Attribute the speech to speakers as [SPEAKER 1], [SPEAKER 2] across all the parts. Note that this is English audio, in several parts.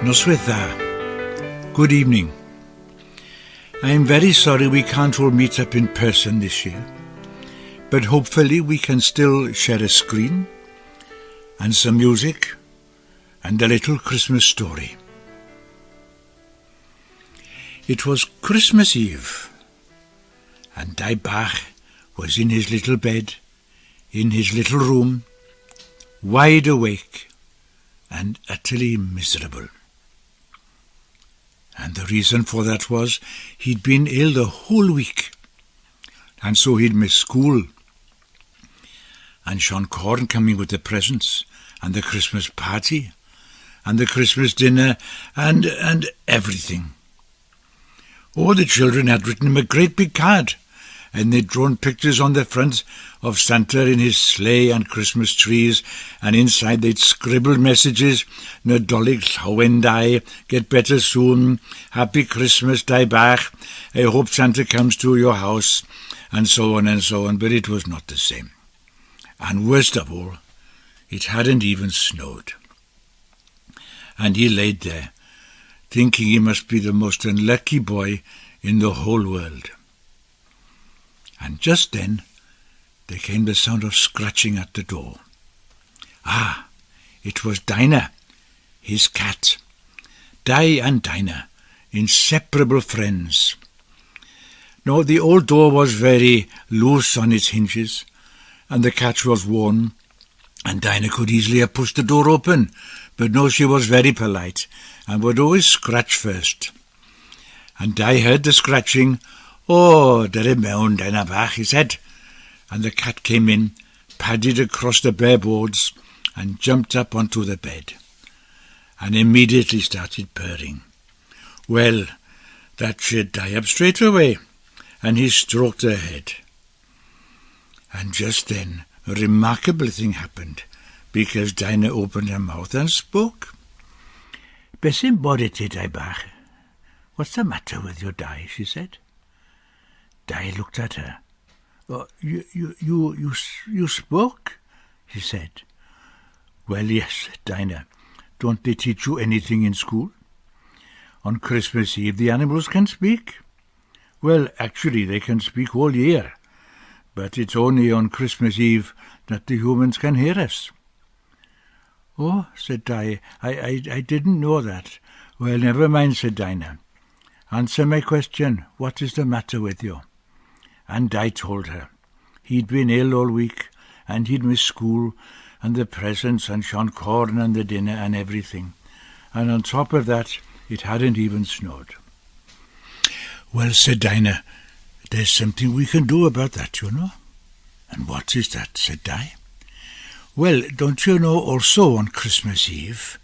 [SPEAKER 1] Noswaith dda. Good evening. I am very sorry we can't all meet up in person this year, but hopefully we can still share a screen and some music and a little Christmas story. It was Christmas Eve, and Dai Bach was in his little bed, in his little room, wide awake and utterly miserable. And the reason for that was he'd been ill the whole week, and so he'd missed school. And Sean Corn coming with the presents, and the Christmas party, and the Christmas dinner, and everything. All the children had written him a great big card, and they'd drawn pictures on the front of Santa in his sleigh and Christmas trees, and inside they'd scribbled messages: Nadolig, Llawendai, get better soon, Happy Christmas, Dai Bach, I hope Santa comes to your house, and so on, but it was not the same. And worst of all, it hadn't even snowed. And he laid there, thinking he must be the most unlucky boy in the whole world. And just then there came the sound of scratching at the door. Ah, it was Dinah, his cat. Dai and Dinah, inseparable friends. No, the old door was very loose on its hinges, and the catch was worn, and Dinah could easily have pushed the door open, but no, she was very polite, and would always scratch first. And Dai heard the scratching. Oh, dere mewn, Dinah Bach, he said, and the cat came in, padded across the bare boards, and jumped up onto the bed, and immediately started purring. Well, that cheered Dai up straight away, and he stroked her head. And just then a remarkable thing happened, because Dinah opened her mouth and spoke. Besim boditi, Dai Bach. What's the matter with your Dai? She said. Dai looked at her. Oh, you spoke? He said. Well, yes, Dinah. Don't they teach you anything in school? On Christmas Eve the animals can speak. Well, actually they can speak all year, but it's only on Christmas Eve that the humans can hear us. Oh, said Dai, I didn't know that. Well, never mind, said Dinah. Answer my question. What is the matter with you? And Dai told her. He'd been ill all week, and he'd missed school, and the presents, and Sean Corn, and the dinner, and everything. And on top of that, it hadn't even snowed. Well, said Dinah, there's something we can do about that, you know. And what is that? Said Dai. Well, don't you know also on Christmas Eve,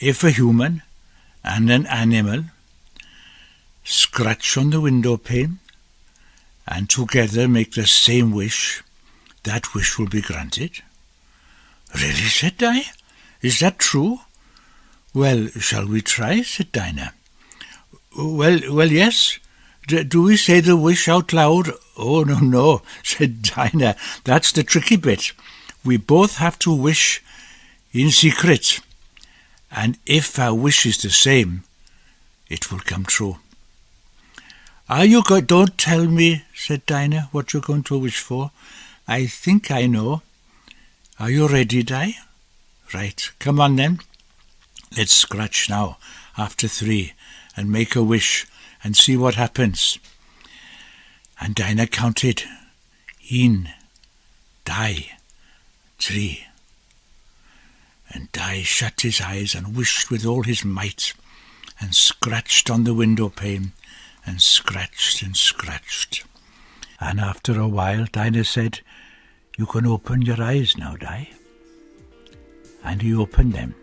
[SPEAKER 1] if a human and an animal scratch on the window pane, and together make the same wish, that wish will be granted? Really, said Dai? Is that true? Well, shall we try? Said Dinah. Well, yes. Do we say the wish out loud? Oh, no, said Dinah. That's the tricky bit. We both have to wish in secret, and if our wish is the same, it will come true. Don't tell me, said Dinah, what you're going to wish for. I think I know. Are you ready, Dai? Right, come on then. Let's scratch now, after 3, and make a wish, and see what happens. And Dinah counted. 1, 2, 3. And Dai shut his eyes and wished with all his might, and scratched on the window pane, and scratched and scratched. And after a while Dinah said, You can open your eyes now, Dai. And he opened them,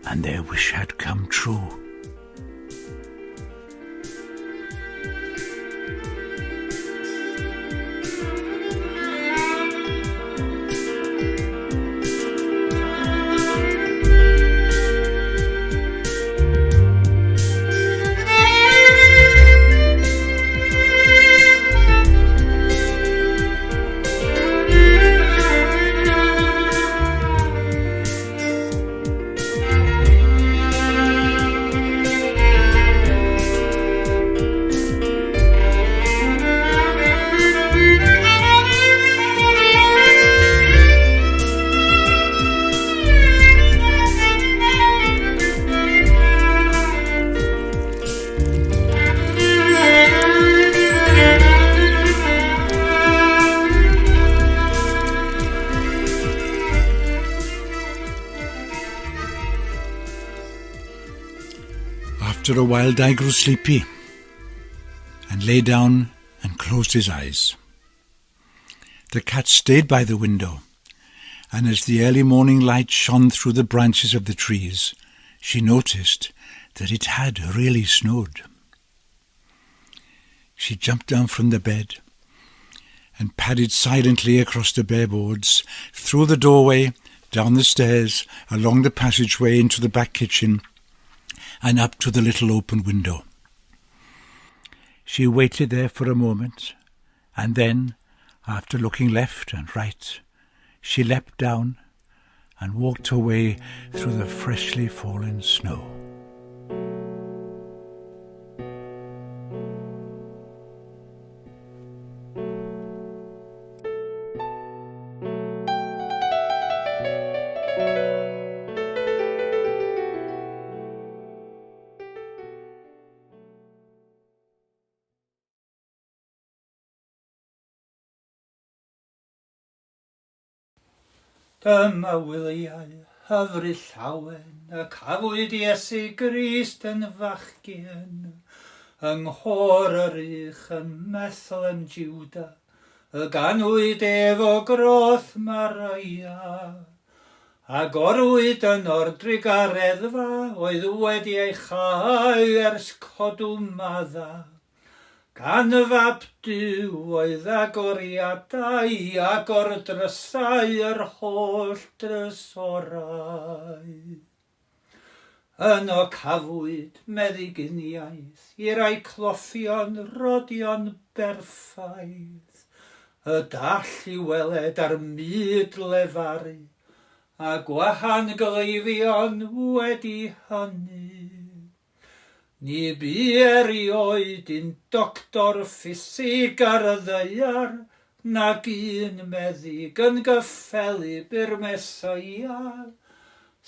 [SPEAKER 1] and their wish had come true. After a while, Dai grew sleepy and lay down and closed his eyes. The cat stayed by the window, and as the early morning light shone through the branches of the trees, she noticed that it had really snowed. She jumped down from the bed and padded silently across the bare boards, through the doorway, down the stairs, along the passageway into the back kitchen, and up to the little open window. She waited there for a moment, and then, after looking left and right, she leapt down and walked her way through the freshly fallen snow.
[SPEAKER 2] Dyma wyliau hyfryd llawen, y cafwyd Iesu Grist yn fachgen, yng nghor yr uch yn Methlehem Jiwda, y ganwyd efo groth Maria. A gorwyd yn ordrig ar eddfa, oedd wedi ei chau ers codw madda. Gan y fab Duw oedd agoriadau ac o'r drysau yr holl drysorau. Yno cafwyd meddyginiaeth i'r ei cloffion rodion berffaith, y dall i weled ar myd lefaru, a gwahan gleifion wedi hynny. Ni bu erioed un doctor ffisig ar y ddeiar, nag un meddyg yn gyffelu byr Mesoia,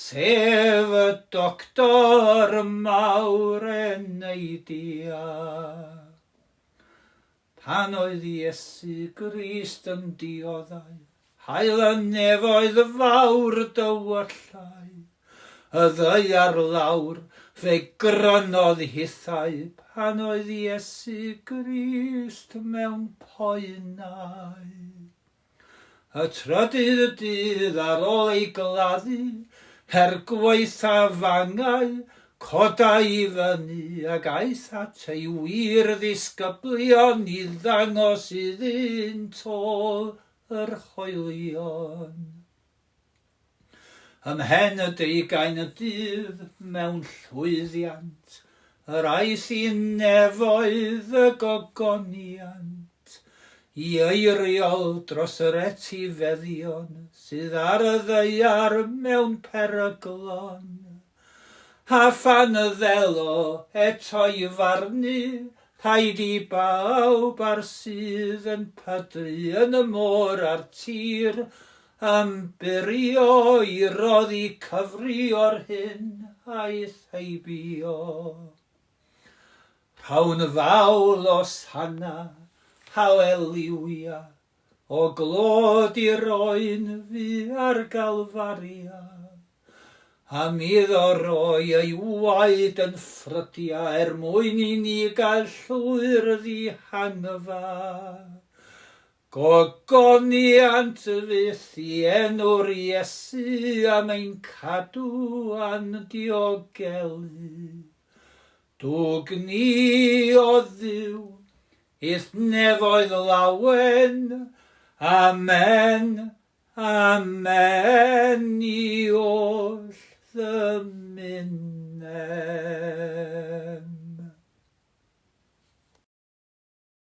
[SPEAKER 2] sef y doctor mawr Eneidia. Pan oedd Iesu Grist yn dioddau, hael y nefoedd fawr dywyllau, y ddeiar lawr, fe grynodd hithau pan oedd Iesu Grist mewn poenau. Y trydydd dydd ar ôl ei gladdu, gwaith a fangau, codau i fyny ag aeth at ei wir ddisgyblion i ddangos iddynt ôl yr choelion. Ymhen y 20 dydd mewn llwyddiant, yr aeth i nefoedd y gogoniant, i eiriol dros yr etifeddion sydd ar y ddeiar mewn peryglon. A phan y ddelo eto'i farnu, rhaid i bawb ar sydd yn pydru yn y môr a'r tir, am byrio i roddi cyfri o'r hyn aeth heibio. Rhawn fawl os hana, haleliwia, o glod i'r oen fi ar Galfaria. A mi ddoroi ei waed yn ffrydia mwyn i ni gael llwyr ddihangfa. Gogoniant fyth i enw'r Iesu am ein cadw a'n diogelu. Dwg ni o Dduw, ith nefoedd lawen, amen, amen i oll ddymuned.